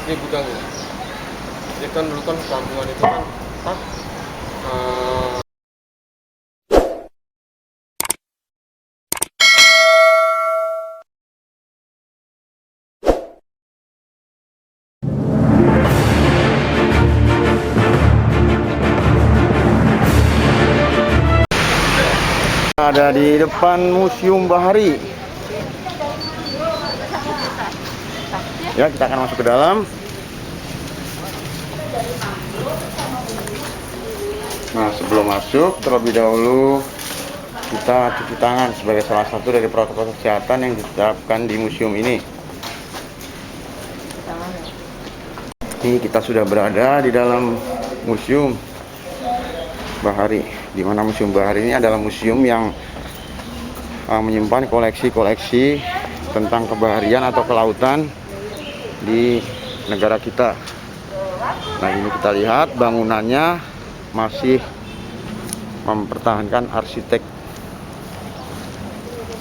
Ini gudangnya. Jadi kan dulu kan kampungan itu kan tak eh, Ada di depan Museum Bahari. Ya, kita akan masuk ke dalam. Nah, sebelum masuk, terlebih dahulu kita cuci tangan sebagai salah satu dari protokol kesehatan yang diterapkan di museum ini. Ini kita sudah berada di dalam Museum Bahari, di mana Museum Bahari ini adalah museum yang menyimpan koleksi-koleksi tentang kebaharian atau kelautan di negara kita. Nah, ini kita lihat bangunannya masih mempertahankan arsitek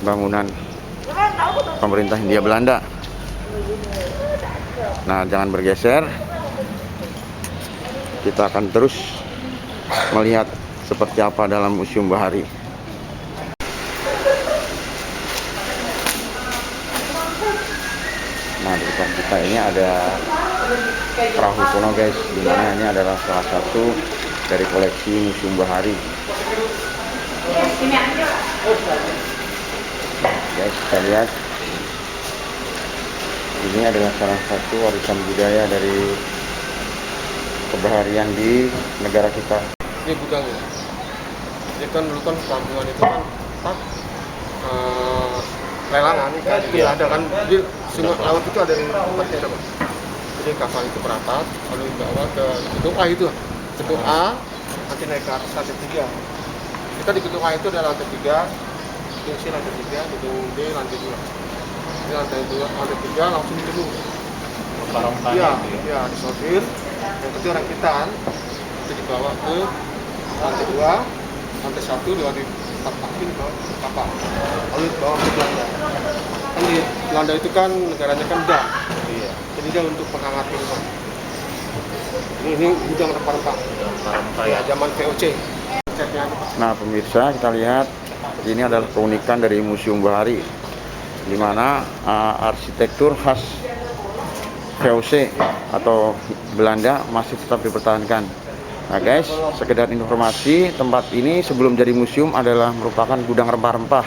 bangunan pemerintah Hindia Belanda. Nah, jangan bergeser. Kita akan terus melihat seperti apa dalam Museum Bahari. Nah, di depan kita ini ada perahu kuno, guys, di mana ini adalah salah satu dari koleksi Museum Bahari. Guys, kita lihat ini adalah salah satu warisan budaya dari kebaharian di negara kita. ini gudangnya. Jadi kan dulu kan kampungan itu kan tak lelangan kan itu ada kan di sungai laut itu ada tempatnya ada, Pak. Jadi kapal itu beratas lalu dibawa ke gedung A itu. Gedung A nanti naik ke atas lantai 3. Kita di gedung A itu ada lantai 3, gedung C lantai 3, gedung D lantai 2. Ini lantai 2, lantai 3 langsung di gedung. Iya, iya disortir. Yang itu rakitan itu dibawa ke lantai 2, lantai 1 ditampakin ke kapal. Lalu dibawa ke Belanda. Kan di Belanda itu kan negaranya kan dam. Iya. Jadi dia untuk menghangat minuman. Ini gudang rempah-rempah. Ya, zaman VOC. Nah, pemirsa, kita lihat ini adalah keunikan dari Museum Bahari, di mana arsitektur khas VOC atau Belanda masih tetap dipertahankan. Nah, guys, sekedar informasi, tempat ini sebelum jadi museum adalah merupakan gudang rempah-rempah.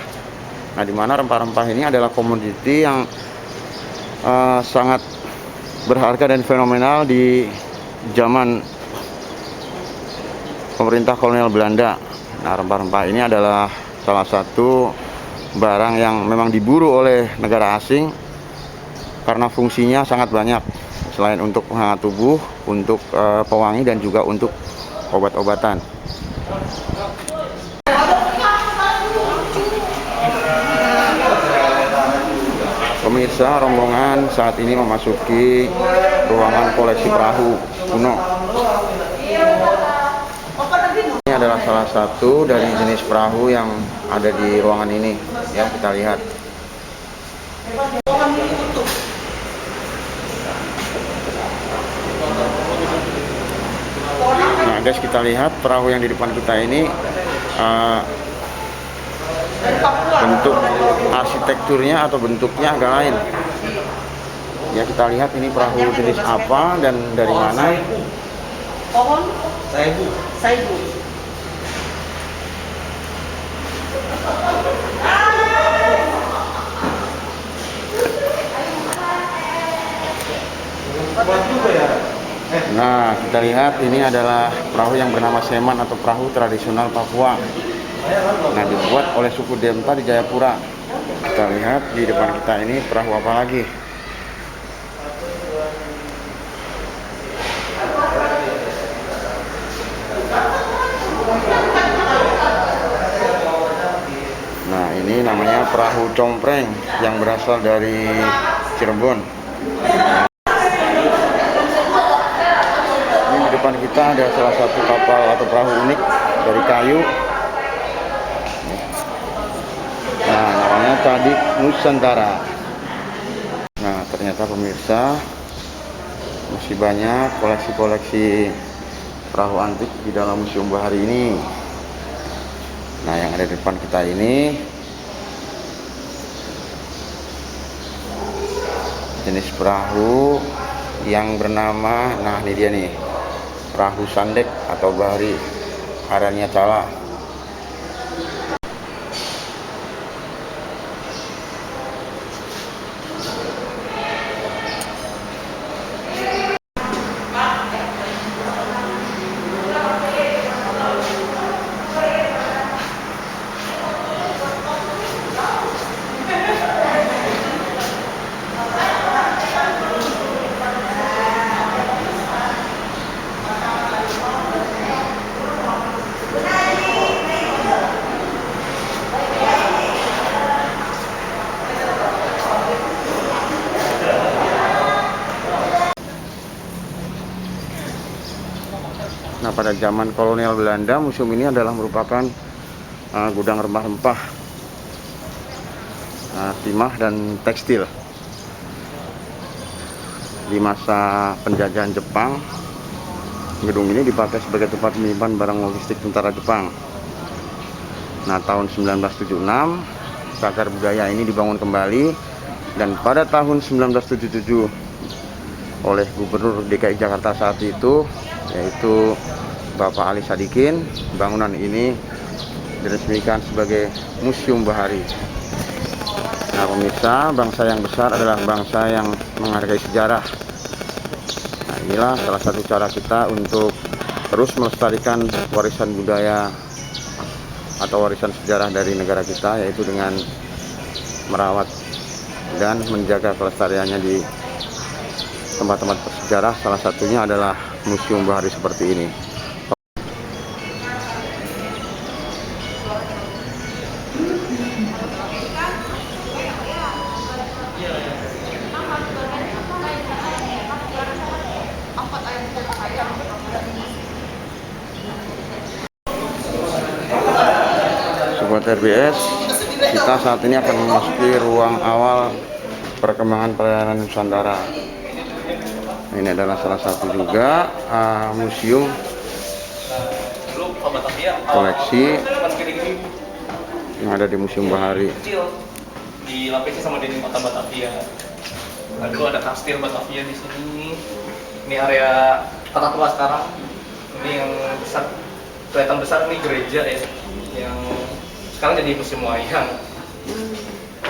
Nah, di mana rempah-rempah ini adalah komoditi yang sangat berharga dan fenomenal di zaman pemerintah kolonial Belanda. Nah, rempah-rempah ini adalah salah satu barang yang memang diburu oleh negara asing karena fungsinya sangat banyak. Selain untuk menghangat tubuh, untuk pewangi, dan juga untuk obat-obatan. Pemirsa, rombongan saat ini memasuki ruangan koleksi perahu kuno. Ini adalah salah satu dari jenis perahu yang ada di ruangan ini. Ya, kita lihat. Nah, guys, kita lihat perahu yang di depan kita ini bentuk arsitekturnya atau bentuknya agak lain. Ya, kita lihat ini perahu jenis apa dan dari mana. Pohon saibu. Nah, kita lihat ini adalah perahu yang bernama seman atau perahu tradisional Papua. Nah, dibuat oleh suku Demta di Jayapura. Kita lihat di depan kita ini perahu apa lagi. Nah, ini namanya perahu compreng yang berasal dari Cirebon. Ini di depan kita ada salah satu kapal atau perahu unik dari kayu. Nah, namanya Cadik Nusantara. Nah, ternyata pemirsa, Masih banyak koleksi-koleksi perahu antik di dalam Museum Bahari ini. Nah, yang ada di depan kita ini jenis perahu yang bernama, nah ini dia nih, perahu sandek atau bahari Aranya Cala. Nah, pada zaman kolonial Belanda, museum ini adalah merupakan gudang rempah-rempah, timah dan tekstil. Di masa penjajahan Jepang, gedung ini dipakai sebagai tempat menyimpan barang logistik tentara Jepang. Nah, tahun 1976, cagar budaya ini dibangun kembali, dan pada tahun 1977 oleh Gubernur DKI Jakarta saat itu, yaitu Bapak Ali Sadikin, bangunan ini diresmikan sebagai Museum Bahari. Nah, pemirsa, bangsa yang besar adalah bangsa yang menghargai sejarah. Nah, inilah salah satu cara kita untuk terus melestarikan warisan budaya atau warisan sejarah dari negara kita, yaitu dengan merawat dan menjaga kelestariannya di tempat-tempat bersejarah. Salah satunya adalah Museum Bahari seperti ini. Sobat RBS, kita saat ini akan memasuki ruang awal perkembangan pelayanan Nusantara. Ini adalah salah satu juga museum koleksi yang ada di Museum Bahari. Dilapisi sama dinding kota Batavia. Lalu ada kastil Batavia di sini. Ini area kota tua sekarang. Ini yang besar, kelihatan besar, ini gereja ya, yang sekarang jadi museum wayang.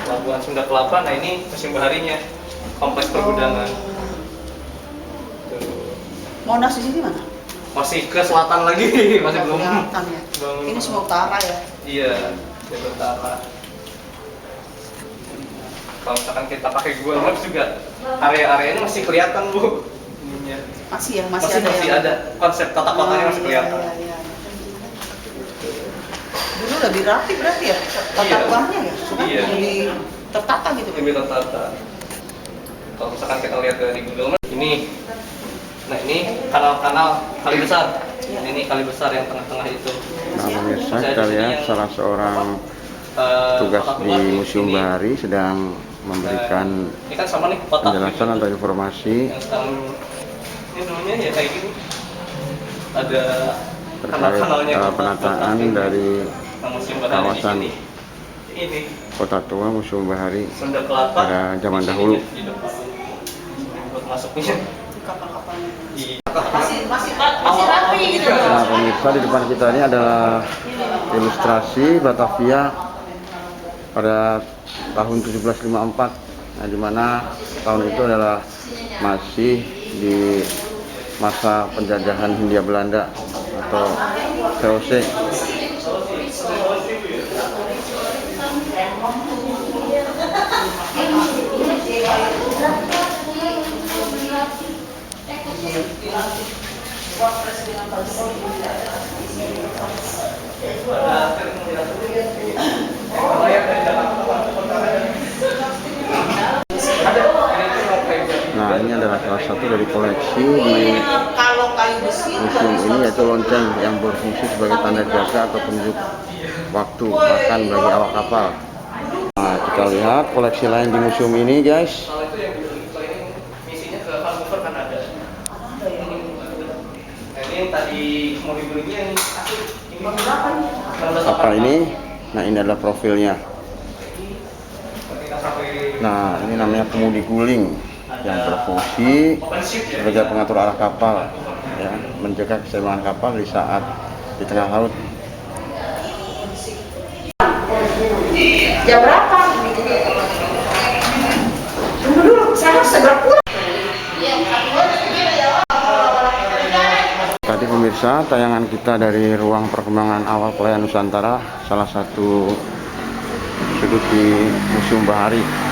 Pelabuhan Sunda Kelapa. Nah, ini Museum Baharinya, kompleks pergudangan. Monas di sini mana? Masih ke selatan lagi, masih belum. Kelihatan ya. Ini semua utara ya. Iya, di utara. Kalau misalkan kita pakai Google Maps juga, area-area ini masih kelihatan, Bu. Masih ya, Masih ada. Konsep tata kotanya masih kelihatan. Iya. Dulu lebih rapi berarti ya, tata ruangnya ya, Iya. lebih tertata gitu. Lebih tertata. Kalau misalkan kita lihat dari Google Maps, ini, nah ini kanal-kanal kali besar. Ini kali besar yang tengah-tengah itu. Nah, pemirsa, kita lihat salah seorang tugas di Museum Bahari sedang memberikan Ini kan sama nih kotak penjelasan atau informasi yang sekarang ini dulunya ya kayak gini. Ada terkait kanal-kanalnya penataan dari Museum Bahari kawasan di sini. Ini Kota Tua Museum Bahari Sunda Kelapa pada zaman di sini, dahulu. di depan. Buat masuknya. Kapal-kapalnya. Masih rapi gitu. Nah, pemirsa, di depan kita ini adalah ilustrasi Batavia pada tahun 1754. Nah, di mana tahun itu adalah masih di masa penjajahan Hindia Belanda atau VOC. Nah, ini adalah salah satu dari koleksi di Kalau kayu besi museum ini, yaitu lonceng yang berfungsi sebagai tanda jaga atau penunjuk waktu bahkan bagi awak kapal. Nah, kita lihat koleksi lain di museum ini, guys. Kalau itu yang di ini misinya ke Vancouver kan ada. yang tadi mau dibelinya yang asli. Ini Berapa nih? Apa ini? Nah, ini adalah profilnya. Ketika sampai Nah, ini namanya kemudi guling yang berfungsi open ship ya. sebagai pengatur arah kapal, ya, menjaga keseimbangan kapal di saat di tengah laut. Jam berapa? Tunggu dulu, saya harus segera pulang. Tadi pemirsa, tayangan kita dari ruang perkembangan awal pelayan Nusantara, salah satu sudut di Museum Bahari.